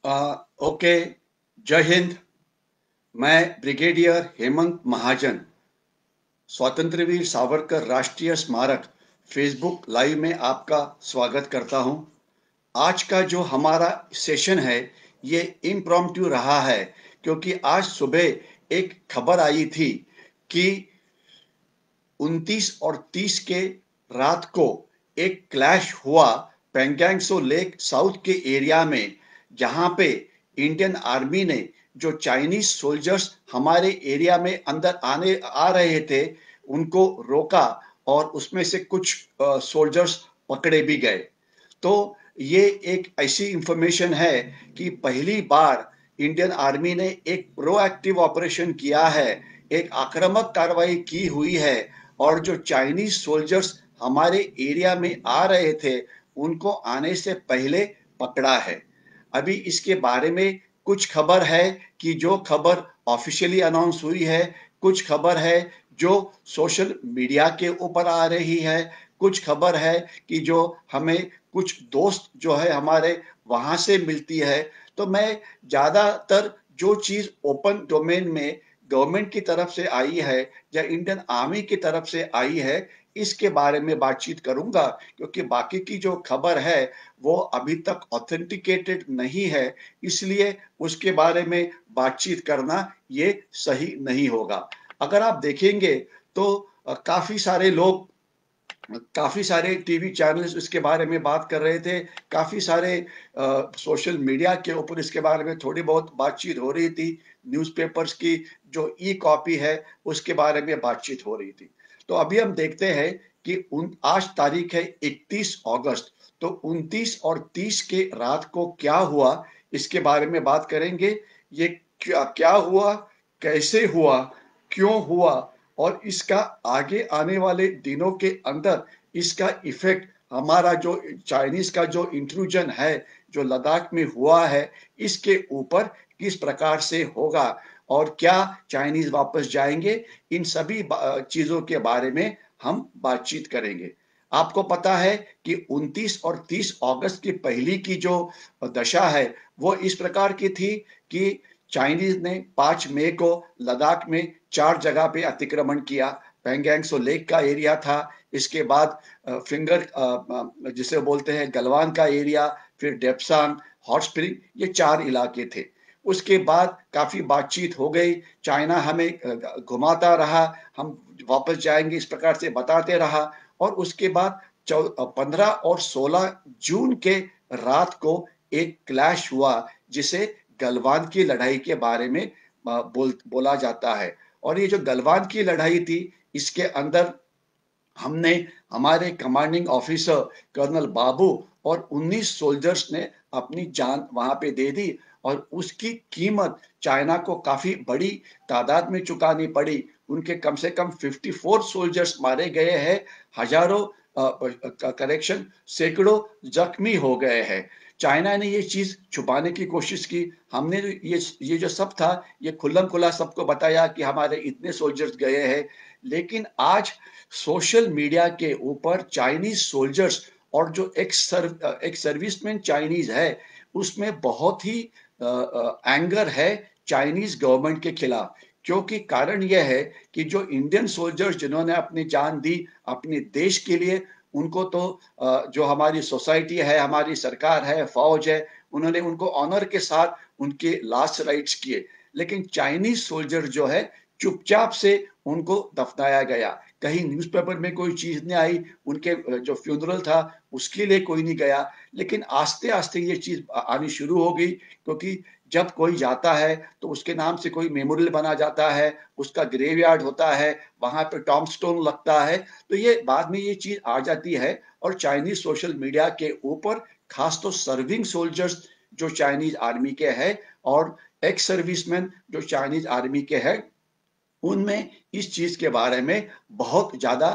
Okay. जय हिंद। मैं brigadier Hemant महाजन, स्वातंत्र्यवीर सावरकर राष्ट्रीय स्मारक फेसबुक लाइव में आपका स्वागत करता हूं। आज का जो हमारा सेशन है ये इम्प्रॉम्प्टू रहा है, क्योंकि आज सुबह एक खबर आई थी कि 29 और 30 के रात को एक क्लैश हुआ पेंगैंगसो लेक साउथ के एरिया में, जहां पे इंडियन आर्मी ने जो चाइनीज सोल्जर्स हमारे एरिया में अंदर आने आ रहे थे उनको रोका और उसमें से कुछ सोल्जर्स पकड़े भी गए। तो ये एक ऐसी इंफॉर्मेशन है कि पहली बार इंडियन आर्मी ने एक प्रोएक्टिव ऑपरेशन किया है, एक आक्रामक कार्रवाई की हुई है और जो चाइनीज सोल्जर्स हमारे एरिया में आ रहे थे उनको आने से पहले पकड़ा है। अभी इसके बारे में कुछ खबर है कि जो खबर ऑफिशियली अनाउंस हुई है, कुछ खबर है जो सोशल मीडिया के ऊपर आ रही है, कुछ खबर है कि जो हमें कुछ दोस्त जो है हमारे वहां से मिलती है। तो मैं ज्यादातर जो चीज ओपन डोमेन में गवर्नमेंट की तरफ से आई है या इंडियन आर्मी की तरफ से आई है इसके बारे में बातचीत करूंगा, क्योंकि बाकी की जो खबर है वो अभी तक ऑथेंटिकेटेड नहीं है, इसलिए उसके बारे में बातचीत करना ये सही नहीं होगा। अगर आप देखेंगे तो काफी सारे टीवी चैनल्स इसके बारे में बात कर रहे थे, काफी सारे सोशल मीडिया के ऊपर इसके बारे में थोड़ी बहुत बातचीत हो रही थी, न्यूज़पेपर्स की जो ई कॉपी है उसके बारे में बातचीत हो रही थी। तो अभी हम देखते हैं कि आज तारीख है 31 अगस्त। तो 29 और 30 के रात को क्या हुआ इसके बारे में बात करेंगे। ये क्या क्या हुआ, कैसे हुआ, क्यों हुआ और इसका आगे आने वाले दिनों के अंदर इसका इफेक्ट हमारा जो चाइनीज का जो इंट्रूजन है जो लद्दाख में हुआ है इसके ऊपर किस प्रकार से होगा और क्या चाइनीज वापस जाएंगे, इन सभी चीजों के बारे में हम बातचीत करेंगे। आपको पता है कि 29 और 30 अगस्त की पहली की जो दशा है वो इस प्रकार की थी कि चाइनीज ने 5 मई को लद्दाख में 4 जगह पे अतिक्रमण किया। पैंगैंगसो लेक का एरिया था, इसके बाद फिंगर जिसे बोलते हैं गलवान का एरिया, फिर डेप्सांग, हॉट स्प्रिंग, ये 4 इलाके थे। उसके बाद काफी बातचीत हो गई, चाइना हमें घुमाता रहा, हम वापस जाएंगे इस प्रकार से बताते रहा और उसके बाद 15 और 16 जून के रात को एक क्लैश हुआ जिसे गलवान की लड़ाई के बारे में बोला जाता है। और ये जो गलवान की लड़ाई थी इसके अंदर हमने हमारे कमांडिंग ऑफिसर कर्नल बाबू और 19 सोल्जर्स ने अपनी जान वहां पे दे दी और उसकी कीमत चाइना को काफी बड़ी तादाद में चुकानी पड़ी। उनके कम से कम 54 सोल्जर्स मारे गए हैं, हजारों करेक्शन सैकड़ों जख्मी हो गए हैं। चाइना ने ये चीज छुपाने की कोशिश की, हमने ये जो सब था ये खुल्लम खुला सबको बताया कि हमारे इतने सोल्जर्स गए हैं। लेकिन आज सोशल मीडिया के ऊपर चाइनीज सोल्जर्स और जो एक सर्विसमैन चाइनीज है उसमें बहुत ही एंगर है चाइनीज गवर्नमेंट के खिलाफ, क्योंकि कारण यह है कि जो इंडियन सोल्जर्स जिन्होंने अपनी जान दी अपने देश के लिए, उनको तो जो हमारी सोसाइटी है, हमारी सरकार है, फौज है, उन्होंने उनको ऑनर के साथ उनके लास्ट राइट्स किए। लेकिन चाइनीज सोल्जर जो है चुपचाप से उनको दफनाया गया, कहीं न्यूज़पेपर में कोई चीज नहीं आई, उनके जो फ्यूनरल था उसके लिए कोई नहीं गया। लेकिन आस्ते आस्ते ये चीज आनी शुरू हो गई, क्योंकि जब कोई जाता है तो उसके नाम से कोई मेमोरियल बना जाता है, उसका ग्रेवयार्ड होता है, वहां पे टॉम स्टोन लगता है, तो ये बाद में ये चीज आ जाती है। और चाइनीज सोशल मीडिया के ऊपर खास तो सर्विंग सोल्जर्स जो चाइनीज आर्मी के हैं और एक्स सर्विसमैन जो चाइनीज आर्मी के हैं, उनमें इस चीज के बारे में बहुत ज्यादा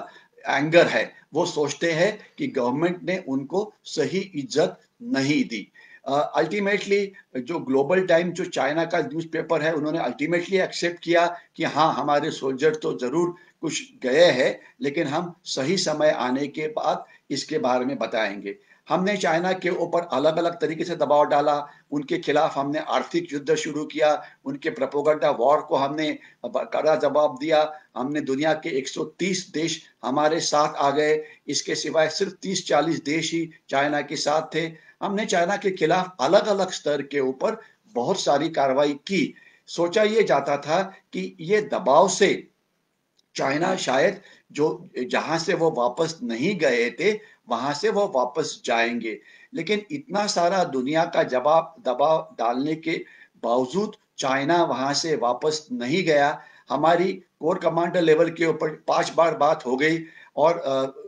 एंगर है। वो सोचते हैं कि गवर्नमेंट ने उनको सही इज्जत नहीं दी। अल्टीमेटली जो ग्लोबल टाइम जो चाइना का न्यूज़पेपर है उन्होंने अल्टीमेटली एक्सेप्ट किया कि हाँ हमारे सोल्जर तो जरूर कुछ गए हैं, लेकिन हम सही समय आने के बाद इसके बारे में बताएंगे। हमने चाइना के ऊपर अलग-अलग तरीके से दबाव डाला, उनके खिलाफ हमने आर्थिक युद्ध शुरू किया, उनके प्रोपेगेंडा वॉर को हमने कड़ा जवाब दिया। हमने दुनिया के 130 देश हमारे साथ आ गए, इसके सिवाय सिर्फ 30-40 देश ही चाइना के साथ थे। हमने चाइना के खिलाफ अलग-अलग स्तर के ऊपर बहुत सारी कार्रवाई की। सोचा ये जाता था कि ये दबाव से चाइना शायद जो जहाँ से वो वापस नहीं गए थे, वहाँ से वो वापस जाएँगे। लेकिन इतना सारा दुनिया का दबाव डालने के बावजूद चाइना वहाँ से वापस नहीं गया। हमारी कोर कमांडर लेवल के ऊपर 5 बार बात हो गई और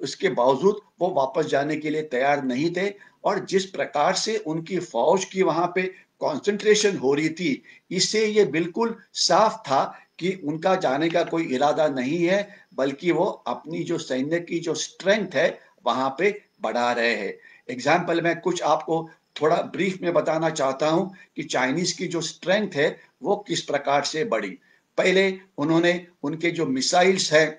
उसके बावजूद वो वापस जाने के लिए तैयार नहीं थे और जिस प्रकार से उनकी फ़ौज की वहाँ पे कॉन्सन्ट्रेशन हो रही थी, इससे ये बिल्कुल साफ था कि उनका जाने का कोई इरादा नहीं है, बल्कि वो अपनी जो सैन्य की जो स्ट्रेंथ है, वहाँ पे बढ़ा रहे हैं। एग्ज़ाम्पल मैं कुछ आपको थोड़ा ब्रीफ में बताना चाहता हूँ कि चाइनीज़ की जो स्ट्रेंथ है, वो किस प्रकार से बढ़ी। पहले उन्होंने उनके जो मिसाइल्स हैं,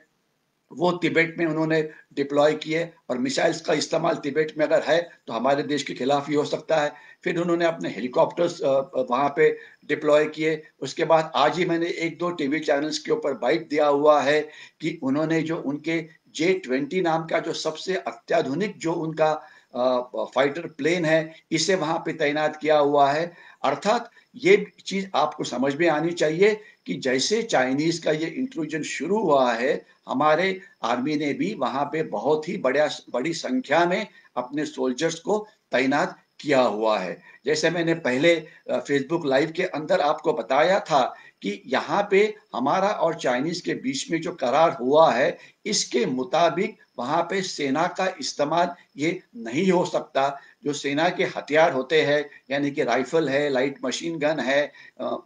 वो तिब्बत में उन्होंने डिप्लॉय किए और मिसाइल्स का इस्तेमाल तिब्बत में अगर है तो हमारे देश के खिलाफ ही हो सकता है। फिर उन्होंने अपने हेलीकॉप्टर्स वहाँ पे डिप्लॉय किए। उसके बाद आज ही मैंने 1-2 टीवी चैनल्स के ऊपर बाइट दिया हुआ है कि उन्होंने जो उनके जे-20 नाम का जो सबसे अत्याधुनिक जो उनका फाइटर प्लेन है, इसे वहाँ पे तैनात किया हुआ है। अर्थात ये चीज़ आपको समझ में आनी चाहिए कि जैसे चाइनीज़ का ये इंट्रूजन शुरू हुआ है, हमारे आर्मी ने भी वहाँ पे बहुत ही बड़ी संख्या में अपने सोल्जर्स को तैनात किया हुआ है। जैसे मैंने पहले फ़ेसबुक लाइव के अंदर आपको बताया था कि यहाँ पे हमारा और चाइनीज़ के बीच में जो करार हुआ है, इसके मुताबिक वहाँ पे सेना का इस्तेमाल ये नहीं हो सकता। जो सेना के हथियार होते हैं, यानी कि राइफ़ल है, लाइट मशीन गन है,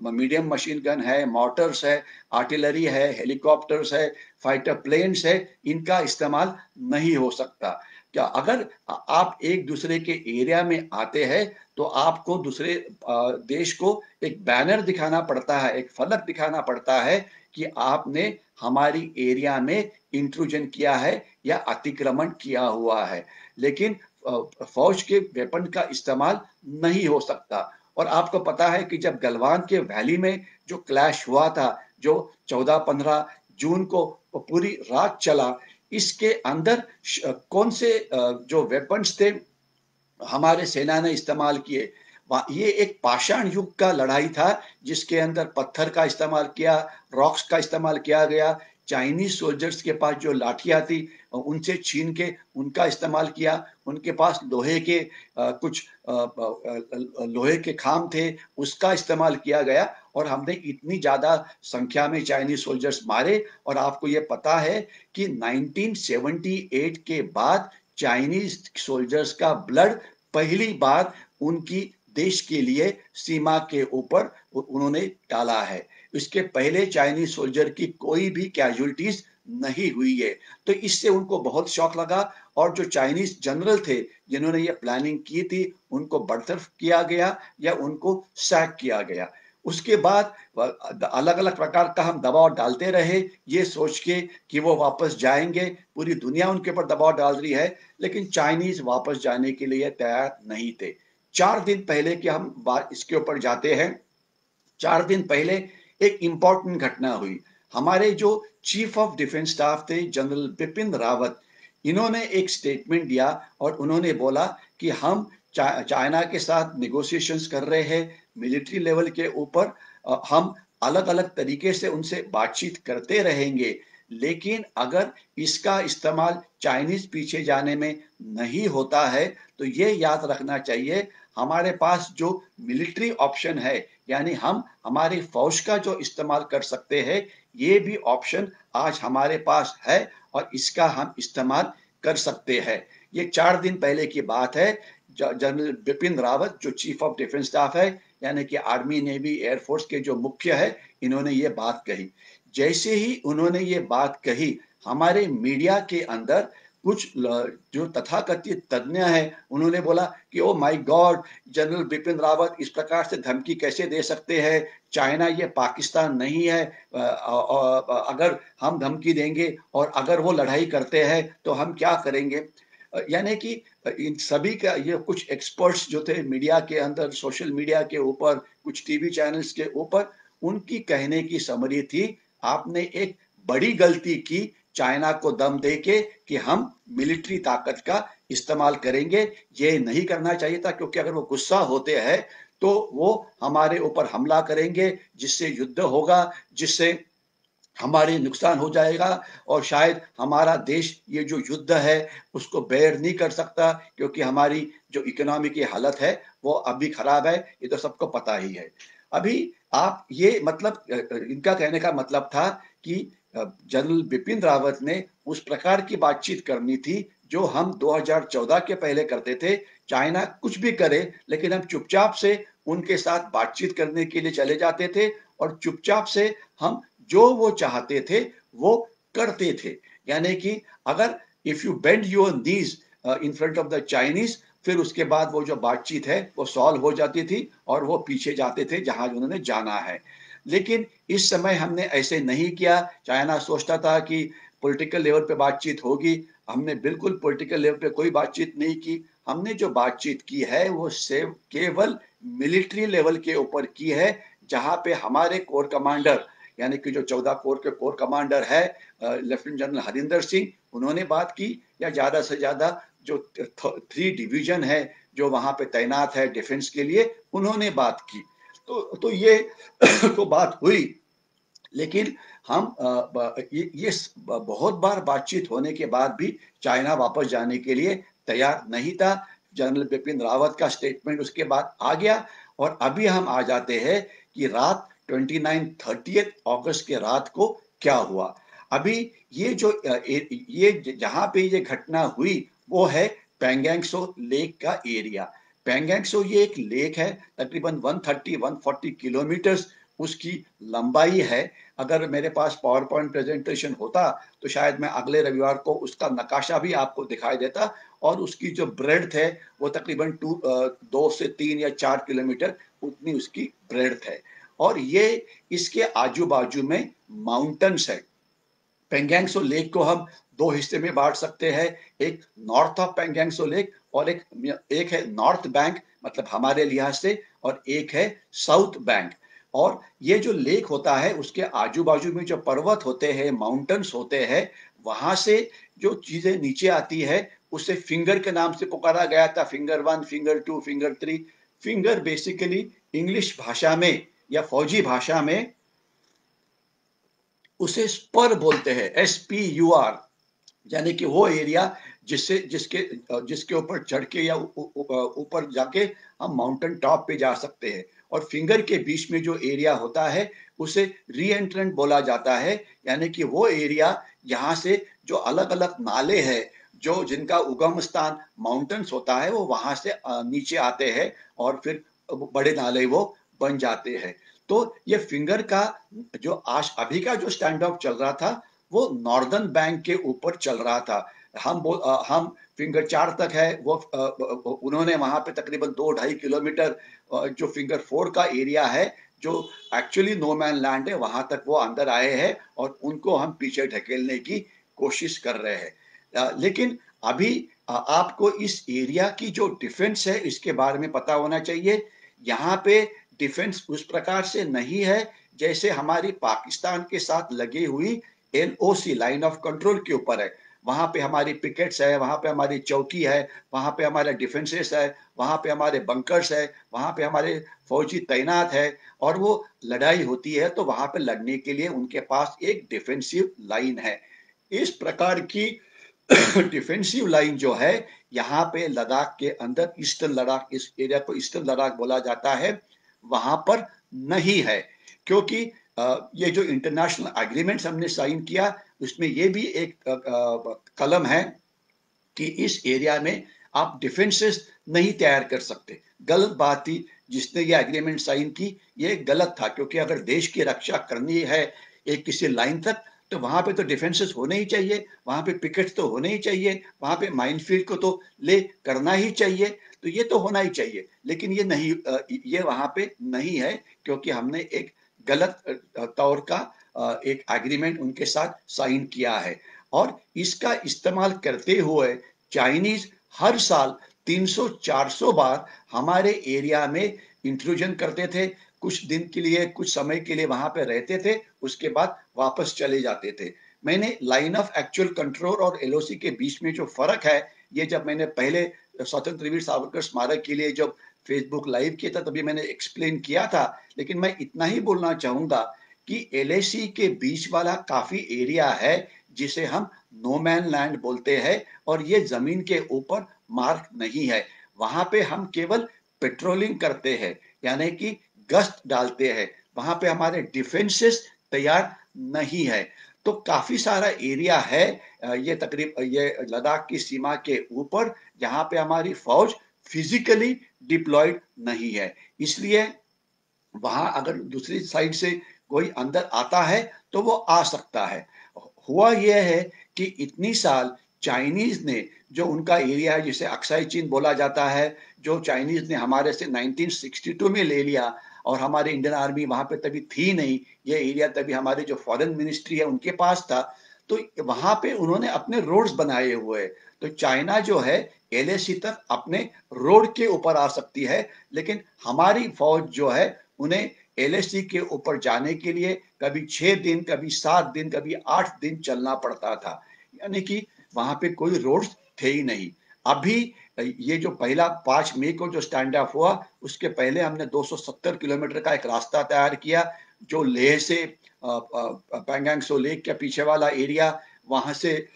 मीडियम मशीन गन है, मोर्टार्स है, आर्टिलरी है, हेलीकॉप्टर्स है, फाइटर प्लेन्स है, इनका इस्तेमाल नहीं हो सकता। क्या अगर आप एक दूसरे के एरिया में आते हैं, तो आपको दूसरे देश को एक बैनर दिखाना पड़ता है, एक फलक दिखाना पड़ता है कि आपने हमारी एरिया में इंट्रूजन किया है या अतिक्रमण किया हुआ है। लेकिन फ़ौज के वेपन का इस्तेमाल नहीं हो सकता। और आपको पता है कि जब गलवान के वैली में जो क्लैश हुआ था, जो 14-15 जून को पूरी रात चला, इसके अंदर कौन से जो वेपन्स थे हमारे सेना ने इस्तेमाल किए। ये एक पाषाण युग का लड़ाई था जिसके अंदर पत्थर का इस्तेमाल किया, रॉक्स का इस्तेमाल किया गया। चाइनीज़ सोल्जर्स के पास जो लाठियाँ थी उनसे छीन के उनका इस्तेमाल किया। उनके पास लोहे के कुछ लोहे के खाम थे, उसका इस्तेमाल किया गया और हमने इतनी ज़्यादा संख्या में चाइनीज़ सोल्जर्स मारे। और आपको ये पता है कि 1978 के बाद चाइनीज़ सोल्जर्स का ब्लड पहली बार उनकी देश के लिए सीमा के ऊपर उन्होंने डाला है। इसके पहले चाइनीज़ सोल्जर की कोई भी कैजुअल्टीज़ नहीं हुई है। तो इससे उनको बहुत शॉक लगा और जो चाइनीज़ जनरल थे, जिन्होंने ये प्लानिंग की थी, उनको बर्तरफ किया गया या उनको सैक किया गया। उसके बाद अलग-अलग प्रकार का हम दबाव डालते रहे, ये सोच के कि वो वापस जाएँगे, पूरी दुनिया उनके ऊपर दबाव डाल रही है, लेकिन चाइनीज़ वापस जाने के लिए तैयार नहीं थे। 4 दिन पहले की हम बात इसके ऊपर जाते हैं। 4 दिन पहले एक इम्पोर्टेंट घटना हुई। हमारे जो चीफ ऑफ डिफेंस स्टाफ थे जनरल बिपिन रावत, इन्होंने एक स्टेटमेंट दिया और उन्होंने बोला कि हम चाइना के साथ नेगोशिएशंस कर रहे हैं मिलिट्री लेवल के ऊपर। हम अलग-अलग तरीके से उनसे बातचीत करते रहेंगे, लेकिन अगर इसका इस्तेमाल चाइनीज़ पीछे जाने में नहीं होता है, तो ये याद रखना चाहिए हमारे पास जो मिलिट्री ऑप्शन है, यानी हम हमारी फ़ौज का जो इस्तेमाल कर सकते हैं, ये भी ऑप्शन आज हमारे पास है और इसका हम इस्तेमाल कर सकते हैं। ये 4 दिन पहले की बात है। जनरल बिपिन रावत जो चीफ ऑफ डिफेंस स्टाफ है, यानी कि आर्मी, नेवी, एयर फोर्स के जो मुख्य है, इन्होंने ये बात कही। जैसे ही उन्होंने ये बात कही, हमारे मीडिया के अंदर कुछ जो तथाकथित तज्ञ हैं, उन्होंने बोला कि oh my God! General Bipin Rawat इस प्रकार से धमकी कैसे दे सकते हैं? चाइना ये पाकिस्तान नहीं है। अगर हम धमकी देंगे और अगर वो लड़ाई करते हैं, तो हम क्या करेंगे? यानी कि इन सभी का ये कुछ एक्सपर्ट्स जो थे मीडिया के अंदर, सोशल मीडिया के ऊपर, कुछ टीवी चैनल्स के ऊपर, उनकी कहने की समरी थी, आपने एक बड़ी गलती की चाइना को दम देके कि हम मिलिट्री ताकत का इस्तेमाल करेंगे। ये नहीं करना चाहिए था, क्योंकि अगर वो गुस्सा होते हैं तो वो हमारे ऊपर हमला करेंगे, जिससे युद्ध होगा, जिससे हमारे नुकसान हो जाएगा, और शायद हमारा देश ये जो युद्ध है उसको बेयर नहीं कर सकता, क्योंकि हमारी जो इकोनॉमी की हालत है वो अभी खराब है, ये तो सबको पता ही है। अभी आप ये मतलब इनका कहने का मतलब था कि जनरल बिपिन रावत ने उस प्रकार की बातचीत करनी थी जो हम 2014 के पहले करते थे। चाइना कुछ भी करे, लेकिन हम चुपचाप से उनके साथ बातचीत करने के लिए चले जाते थे, और चुपचाप से हम जो वो चाहते थे वो करते थे। यानी कि अगर if you bend your knees in front of the Chinese, फिर उसके बाद वो जो बातचीत है वो सॉल्व हो जाती थी, और वो पीछे जाते थे जहां उन्होंने जाना है। लेकिन इस समय हमने ऐसे नहीं किया। चाइना सोचता था कि पॉलिटिकल लेवल पे बातचीत होगी, हमने बिल्कुल पॉलिटिकल लेवल पे कोई बातचीत नहीं की। हमने जो बातचीत की है वो सिर्फ केवल मिलिट्री लेवल के ऊपर की है, जहां पे हमारे कोर कमांडर, यानी कि जो 14 कोर के कोर कमांडर है, लेफ्टिनेंट जनरल हरिंदर सिंह, उन्होंने बात की, या ज्यादा से ज्यादा जो 3 डिवीजन है जो वहां पे तैनात है डिफेंस के लिए, उन्होंने बात की। तो ये तो बात हुई, लेकिन हम ये बहुत बार बातचीत होने के बाद भी चाइना वापस जाने के लिए तैयार नहीं था। जनरल बिपिन रावत का स्टेटमेंट उसके बाद आ गया, और अभी हम आ जाते हैं कि रात 29-30 अगस्त के रात को क्या हुआ। अभी ये जो ये जहां पे ये घटना हुई वो है पेंगेंगसो लेक का एरिया। पेंगेंगसो ये एक लेक है, तकरीबन 130-140 किलोमीटर उसकी लंबाई है। अगर मेरे पास पावर पॉइंट प्रेजेंटेशन होता तो शायद मैं अगले रविवार को उसका नकाशा भी आपको दिखाई देता, और उसकी जो ब्रेड्थ है वो तकरीबन 2 से 3 या 4 किलोमीटर उतनी उसकी ब्रेड्थ है। और ये इसके आजू बाजू में माउंटेन्स है। पेंगेंगसो लेक को हम 2 हिस्से में बांट सकते हैं, एक नॉर्थ ऑफ पेंगेंगसो लेक, और एक है नॉर्थ बैंक, मतलब हमारे लिहाज से, और एक है साउथ बैंक। और ये जो लेक होता है उसके आजू बाजू में जो पर्वत होते हैं, माउंटेन्स होते हैं, वहां से जो चीजें नीचे आती है उसे फिंगर के नाम से पुकारा गया था। Finger 1, finger 2, finger 3। Finger basically English भाषा में या फौजी भाषा में उसे स्पर बोलते हैं, SPUR। यानी कि वो एरिया जिससे जिसके जिसके ऊपर चढ़ के या ऊपर जाके हम माउंटेन टॉप पे जा सकते हैं। और फिंगर के बीच में जो एरिया होता है उसे री एंट्रेंट बोला जाता है। यानी कि वो एरिया यहाँ से जो अलग अलग नाले हैं, जो जिनका उगम स्थान माउंटेन्स होता है, वो वहां से नीचे आते हैं, और फिर बड़े नाले वो बन जाते हैं। तो ये फिंगर का जो आज अभी का जो स्टैंड ऑफ चल रहा था वो नॉर्दर्न बैंक के ऊपर चल रहा था। हम फिंगर 4 तक है, वो उन्होंने वहां पे तकरीबन 2-2.5 किलोमीटर जो फिंगर 4 का एरिया है, जो एक्चुअली नो मैन लैंड है, वहां तक वो अंदर आए हैं, और उनको हम पीछे ढकेलने की कोशिश कर रहे हैं। लेकिन अभी आपको इस एरिया की जो डिफेंस है इसके बारे में पता होना चाहिए। यहाँ पे डिफेंस उस प्रकार से नहीं है जैसे हमारी पाकिस्तान के साथ लगी हुई LOC, लाइन ऑफ कंट्रोल के ऊपर है। वहां पे हमारी पिकेट्स है, वहां पे हमारी चौकी है, वहां पे हमारे डिफेंसेस है, वहां पे हमारे बंकर्स है, वहां पे हमारे फौजी तैनात है, और वो लड़ाई होती है तो वहां पे लड़ने के लिए उनके पास एक डिफेंसिव लाइन है। इस प्रकार की डिफेंसिव लाइन जो है यहाँ पे लद्दाख के अंदर, ईस्टर्न लद्दाख, इस एरिया को ईस्टर्न लद्दाख बोला जाता है, वहां पर नहीं है। क्योंकि ये जो इंटरनेशनल एग्रीमेंट्स हमने साइन किया उसमें ये भी एक कलम है कि इस एरिया में आप डिफेंसेस नहीं तैयार कर सकते। गलत बात थी, जिसने ये एग्रीमेंट साइन की ये गलत था, क्योंकि अगर देश की रक्षा करनी है एक किसी लाइन तक तो वहां पे तो डिफेंसेस होने ही चाहिए, वहां पे पिकेट्स तो होने ही चाहिए, वहां पे माइनफील्ड को तो ले करना ही चाहिए, तो ये तो होना ही चाहिए। लेकिन ये नहीं, ये वहां पे नहीं है, क्योंकि हमने एक गलत तौर का एक एग्रीमेंट उनके साथ साइन किया है। और इसका इस्तेमाल करते हुए चाइनीज हर साल 300-400 बार हमारे एरिया में इंट्रूजन करते थे। कुछ दिन के लिए, कुछ समय के लिए वहां पे रहते थे, उसके बाद वापस चले जाते थे। मैंने लाइन ऑफ एक्चुअल कंट्रोल और एलओसी के बीच में जो फर्क है, ये जब मैंने पहले स्वतंत्र वीर सावरकर स्मारक के लिए जब फेसबुक लाइव किया था तभी मैंने एक्सप्लेन किया था। लेकिन मैं इतना ही बोलना चाहूंगा कि एलएसी के बीच वाला काफी एरिया है जिसे हम नो मैन लैंड बोलते हैं, और ये जमीन के ऊपर मार्क नहीं है। वहां पे हम केवल पेट्रोलिंग करते हैं, यानी कि गश्त डालते हैं। वहां पे हमारे डिफेंसेस तैयार नहीं है। तो काफी सारा एरिया है, ये लद्दाख की सीमा के ऊपर, जहां पे हमारी फौज फिजिकली डिप्लॉयड नहीं है। इसलिए वहां अगर दूसरी साइड से कोई अंदर आता है तो वो आ सकता है। हुआ यह है कि इतनी साल चाइनीज ने जो उनका एरिया है जिसे अक्साई चीन बोला जाता है, जो चाइनीज ने हमारे से 1962 में ले लिया, और हमारी इंडियन आर्मी वहां पे तभी थी नहीं, ये एरिया तभी हमारी जो फॉरेन मिनिस्ट्री है उनके पास था। तो वहां पे उन्होंने अपने रोड्स बनाए हुए हैं। तो चाइना जो है एलएसी तक अपने रोड के ऊपर आ सकती है, लेकिन हमारी फौज जो है उन्हें एलएसी के ऊपर जाने के लिए कभी 6 दिन, कभी 7 दिन, कभी 8 दिन चलना पड़ता था। यानी कि वहां पे कोई रोड्स थे ही नहीं। अभी ये जो पहला 5 मई को जो स्टैंड ऑफ हुआ, उसके पहले हमने 270 किलोमीटर का एक रास्ता तैयार किया, जो लेह से पैंगोंग त्सो लेक के पीछे वाला एरिया, वहां से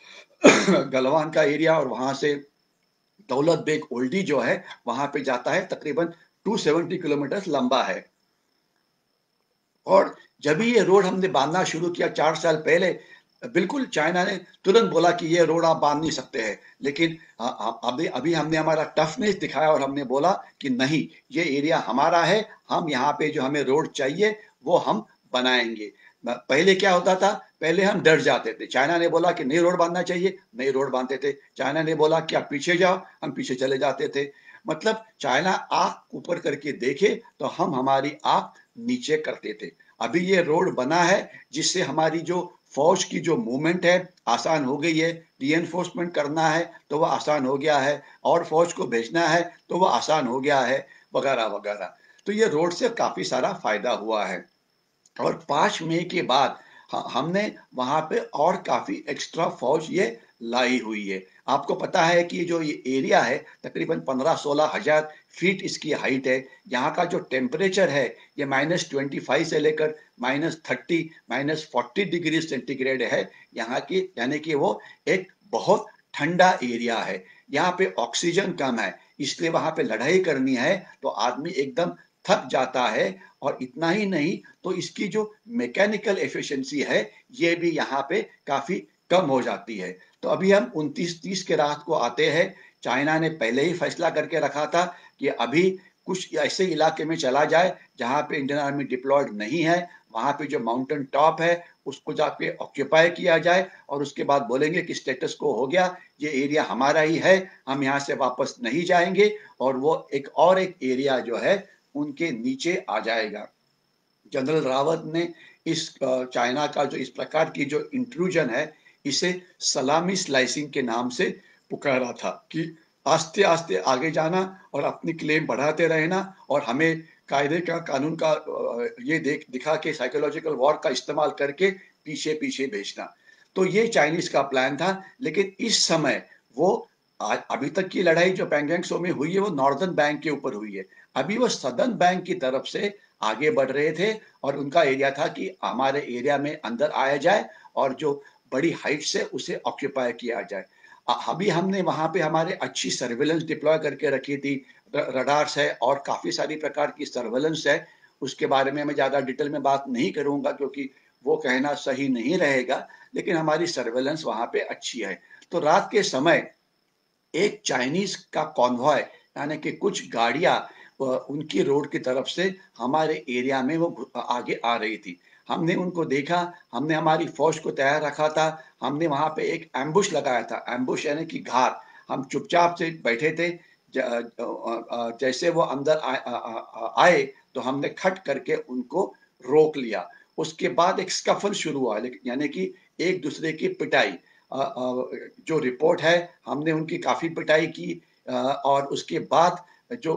गलवान का एरिया, और वहां से दौलत बेग ओल्डी जो है वहां पे जाता है, तकरीबन 270 किलोमीटर लंबा है। और जब भी ये रोड हमने बांधना शुरू किया 4 साल पहले, बिल्कुल चाइना ने तुरंत बोला कि ये रोड आप बांध नहीं सकते हैं। लेकिन अभी अभी हमने हमारा टफनेस दिखाया और हमने बोला कि नहीं, ये एरिया हमारा है, हम यहाँ पे जो हमें रोड चाहिए वो हम बनाएंगे। पहले क्या होता था, पहले हम डर जाते थे। चाइना ने बोला कि नहीं रोड बांधना चाहिए, नहीं रोड बांधते थे। चाइना ने बोला कि आप पीछे जाओ, हम पीछे चले जाते थे। मतलब चाइना आंख ऊपर करके देखे तो हम हमारी आंख नीचे करते थे। अभी ये रोड बना है जिससे हमारी जो फौज की जो मूवमेंट है आसान हो गई है। रीएनफोर्समेंट करना है तो वह आसान हो गया है, और फौज को भेजना है तो वह आसान हो गया है, वगैरह वगैरह। तो ये रोड से काफी सारा फायदा हुआ है। और 5 मई के बाद हमने वहां पे और काफी एक्स्ट्रा फौज ये लाई हुई है। आपको पता है कि जो ये एरिया है तकरीबन 15-16 हजार फीट इसकी हाइट है। यहाँ का जो टेम्परेचर है ये -25 से लेकर -30, -40 डिग्री सेंटीग्रेड है यहाँ की, यानी कि वो एक बहुत ठंडा एरिया है। यहाँ पे ऑक्सीजन कम है, इसलिए वहां पे लड़ाई करनी है तो आदमी एकदम थक जाता है। और इतना ही नहीं, तो इसकी जो मैकेनिकल एफिशिएंसी है ये भी यहाँ पे काफी कम हो जाती है। तो अभी हम 29-30 के रात को आते हैं। चाइना ने पहले ही फैसला करके रखा था कि अभी कुछ ऐसे इलाके में चला जाए जहां पे इंडियन आर्मी डिप्लॉयड नहीं है, वहां पे जो माउंटेन टॉप है उसको जाके ऑक्यूपाई किया जाए, और उसके बाद बोलेंगे कि स्टेटस को हो गया, ये एरिया हमारा ही है, हम यहाँ से वापस नहीं जाएंगे, और वो एक एरिया जो है उनके नीचे आ जाएगा। जनरल रावत ने इस चाइना का जो इस प्रकार की जो इंट्रूजन है, इसे सलामी स्लाइसिंग के नाम से पुकारा था कि आस्ते आस्ते आगे जाना और अपनी क्लेम बढ़ाते रहना, और हमें कायदे का कानून का ये दिखा के साइकोलॉजिकल वॉर का इस्तेमाल करके पीछे पीछे भेजना। तो ये चाइनीज का प्लान था। लेकिन इस समय वो अभी तक की लड़ाई जो पैंगोंग त्सो में हुई है वो नॉर्दर्न बैंक के ऊपर हुई है। अभी वो सदर्न बैंक की तरफ से आगे बढ़ रहे थे, और उनका एरिया था कि हमारे एरिया में अंदर आया जाए और जो बड़ी हाइट से उसे ऑक्यूपाई किया जाए। अभी हमने वहां पे हमारे अच्छी सर्वेलेंस डिप्लॉय करके रखी थी, रडार्स है और काफी सारी प्रकार की सर्वेलेंस है। उसके बारे में मैं ज्यादा डिटेल में बात नहीं करूंगा क्योंकि वो कहना सही नहीं रहेगा, लेकिन हमारी सर्वेलेंस वहां पे अच्छी है। तो रात के समय एक चाइनीज का कॉन्वॉय, यानी कि कुछ गाड़ियां उनकी रोड की तरफ से हमारे एरिया में वो आगे आ रही थी। हमने उनको देखा, हमने हमारी फौज को तैयार रखा था, हमने वहां पे एक एम्बुश लगाया था। एम्बुश यानी कि घात। हम चुपचाप से बैठे थे, जैसे वो अंदर आए तो हमने खट करके उनको रोक लिया। उसके बाद एक स्कफल शुरू हुआ, यानी कि एक दूसरे की पिटाई। जो रिपोर्ट है हमने उनकी काफ़ी पिटाई की और उसके बाद जो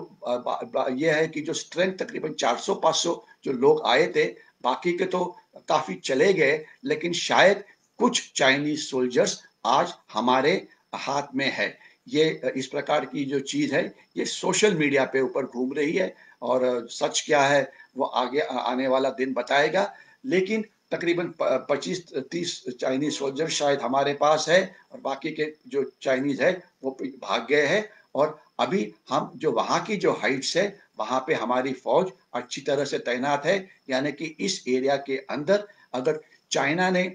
ये है कि जो स्ट्रेंथ तकरीबन 400-500 जो लोग आए थे, बाकी के तो काफ़ी चले गए, लेकिन शायद कुछ चाइनीज़ सोल्जर्स आज हमारे हाथ में है। ये इस प्रकार की जो चीज़ है, ये सोशल मीडिया पे ऊपर घूम रही है और सच क्या है, वो आगे आने वाला दिन बताएगा। लेकिन तकरीबन 25-30 चाइनीज़ सोल्जर शायद हमारे पास है और बाकी के जो चाइनीज़ है, वो भाग गए हैं और अभी हम जो वहाँ की जो हाइट्स है, वहाँ पे हमारी फ़ौज अच्छी तरह से तैनात है। यानी कि इस एरिया के अंदर अगर चाइना ने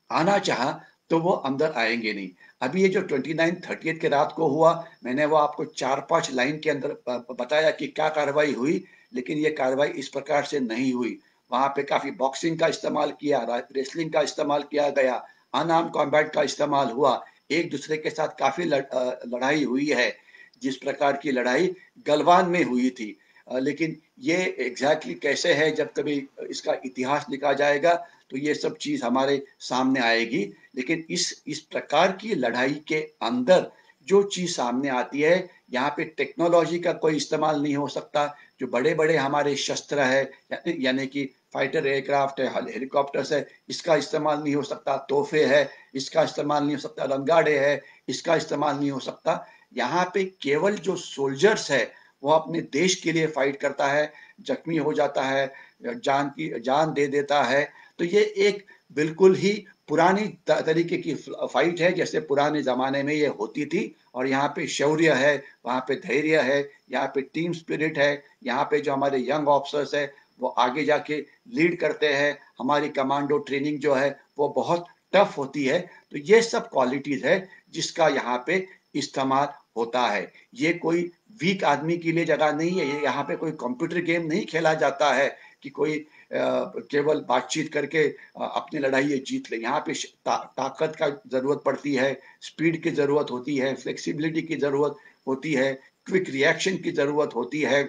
आना चाहा तो वो अंदर आएँगे नहीं। अभी ये जो 29-30th की रात को हुआ, मैंने वो आपको 4-5 लाइन के अंदर बताया कि क्या कार्रवाई हुई, लेकिन ये कार्रवाई इस प्रकार से नहीं हुई। वहाँ पे काफ़ी बॉक्सिंग का इस्तेमाल किया, रेसलिंग का इस्तेमाल किया गया, अनआर्म्ड कॉम्बैट का इस्तेमाल हुआ। एक-दूसरे के साथ काफ़ी लड़ाई हुई है, जिस प्रकार की लड़ाई गलवान में हुई थी। लेकिन ये एग्ज़ैक्टली कैसे है, जब कभी इसका इतिहास लिखा जाएगा तो ये सब चीज़ हमारे सामने आएगी। लेकिन इस प्रकार की लड़ाई के अंदर जो चीज़ सामने आती है, यहाँ पे टेक्नोलॉजी का कोई इस्तेमाल नहीं हो सकता। जो बड़े-बड़े हमारे शस्त्र है, यानी कि फाइटर एयरक्राफ्ट है, हेलीकॉप्टर्स है, इसका इस्तेमाल नहीं हो सकता। तोहफ़े है, इसका इस्तेमाल नहीं हो सकता। रनगाड़े है, इसका इस्तेमाल नहीं हो सकता। यहाँ पे केवल जो सोल्जर्स है, वो अपने देश के लिए फाइट करता है, ज़ख्मी हो जाता है, जान दे देता है। तो ये एक बिल्कुल ही पुरानी तरीके की फाइट है, जैसे पुराने ज़माने में ये होती थी और यहाँ पे शौर्य है, वहाँ पे धैर्य है, यहाँ पे टीम स्पिरिट है, यहाँ पे जो हमारे यंग ऑफिसर्स है, वो आगे जाके लीड करते हैं। हमारी कमांडो ट्रेनिंग जो है, वो बहुत टफ होती है। तो ये सब क्वालिटीज़ है, जिसका यहाँ पे इस्तेमाल होता है। ये कोई वीक आदमी के लिए जगह नहीं है, ये यहाँ पे कोई कंप्यूटर गेम नहीं खेला जाता है कि कोई केवल बातचीत करके अपनी लड़ाई ये जीत ले। यहाँ पे ताकत का ज़रूरत पड़ती है, स्पीड की ज़रूरत होती है, फ्लेक्सिबिलिटी की ज़रूरत होती है, क्विक रिएक्शन की ज़रूरत होती है,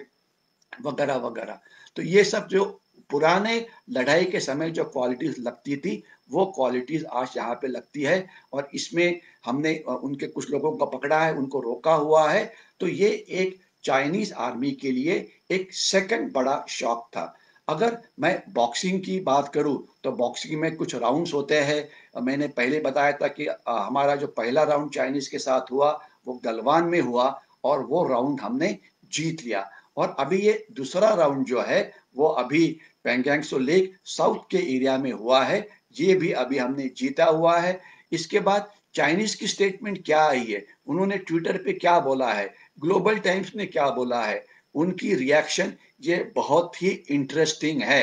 वगैरह वगैरह। तो ये सब जो पुराने लड़ाई के समय जो क्वालिटीज लगती थी, वो क्वालिटीज आज यहाँ पे लगती है और इसमें हमने उनके कुछ लोगों को पकड़ा है, उनको रोका हुआ है। तो ये एक चाइनीज आर्मी के लिए एक सेकंड बड़ा शॉक था। अगर मैं बॉक्सिंग की बात करूं तो बॉक्सिंग में कुछ राउंड्स होते हैं। मैंने पहले बताया था कि हमारा जो पहला राउंड चाइनीज के साथ हुआ वो गलवान में हुआ और वो राउंड हमने जीत लिया। और अभी ये दूसरा राउंड जो है वो अभी पेंगैंगसो लेक साउथ के एरिया में हुआ है। ये भी अभी हमने जीता हुआ है। इसके बाद चाइनीज की स्टेटमेंट क्या आई है, उन्होंने ट्विटर पे क्या बोला है, ग्लोबल टाइम्स ने क्या बोला है, उनकी रिएक्शन ये बहुत ही इंटरेस्टिंग है।